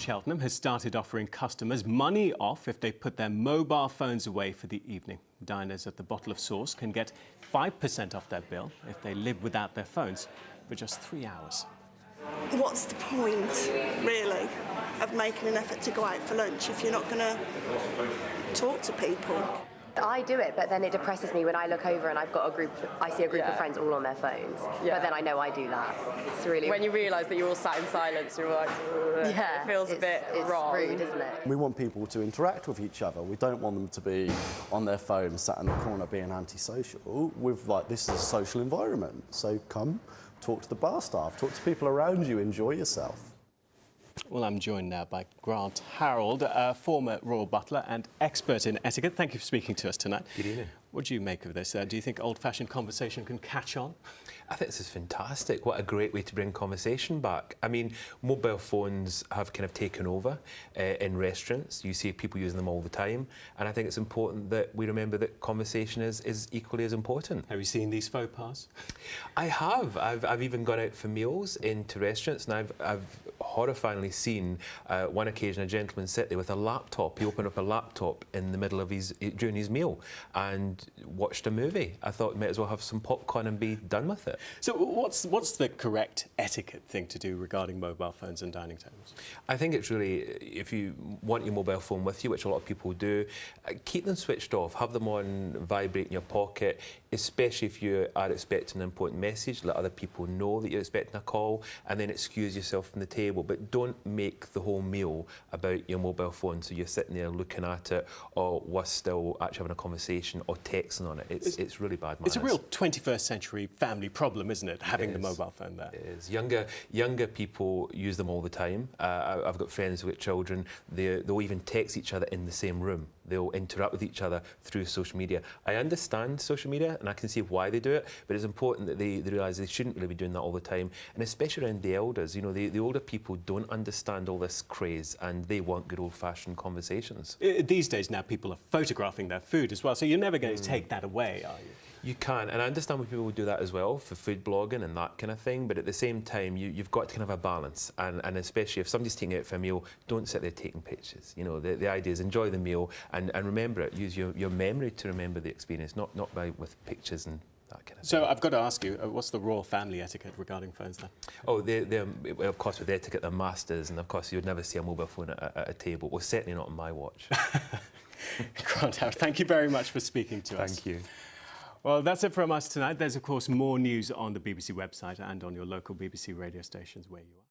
Cheltenham has started offering customers money off if they put their mobile phones away for the evening. Diners at the Bottle of Sauce can get 5% off their bill if they live without their phones for just 3 hours. What's the point, really, of making an effort to go out for lunch if you're not going to talk to people? I do it, but then it depresses me when I look over and I see a group of friends all on their phones. Yeah. But then I know I do that. It's really... When you realise that you're all sat in silence, you're like, yeah, it feels a bit wrong. It's rude, isn't it? We want people to interact with each other. We don't want them to be on their phone, sat in the corner being antisocial. This is a social environment, so come, talk to the bar staff, talk to people around you, enjoy yourself. Well, I'm joined now by Grant Harrold, former Royal Butler and expert in etiquette. Thank you for speaking to us tonight. Good evening. What do you make of this? Do you think old-fashioned conversation can catch on? I think this is fantastic. What a great way to bring conversation back. I mean, mobile phones have kind of taken over in restaurants. You see people using them all the time. And I think it's important that we remember that conversation is equally as important. Have you seen these faux pas? I have. I've even gone out for meals into restaurants, and I've horrifyingly seen one occasion a gentleman sit there with a laptop. He opened up a laptop in the middle of during his meal and watched a movie. I thought might as well have some popcorn and be done with it. So what's the correct etiquette thing to do regarding mobile phones and dining tables? I think it's really, if you want your mobile phone with you, which a lot of people do, keep them switched off. Have them on vibrate in your pocket, especially if you are expecting an important message. Let other people know that you're expecting a call, and then excuse yourself from the table. But don't make the whole meal about your mobile phone, so you're sitting there looking at it, or we're still actually having a conversation or texting on it. It's really bad manners. It's a real 21st century family problem, isn't it, having the mobile phone there? It is. Younger people use them all the time. I've got friends who've got children. They'll even text each other in the same room. They'll interact with each other through social media. I understand social media, and I can see why they do it, but it's important that they realise they shouldn't really be doing that all the time, and especially around the elders. You know, the older people don't understand all this craze, and they want good old-fashioned conversations. These days now, people are photographing their food as well, so you're never going to take that away, are you? You can, and I understand when people do that as well for food blogging and that kind of thing, but at the same time, you've got to kind of have a balance, and especially if somebody's taking out for a meal, don't sit there taking pictures. You know, the idea is enjoy the meal and remember it. Use your memory to remember the experience, not with pictures and that kind of thing. So I've got to ask you, what's the royal family etiquette regarding phones then? Oh, they're of course, with etiquette, they're masters, and of course, you would never see a mobile phone at a table. Well, certainly not on my watch. Grant Harrold, thank you very much for speaking to us. Thank you. Well, that's it from us tonight. There's, of course, more news on the BBC website and on your local BBC radio stations where you are.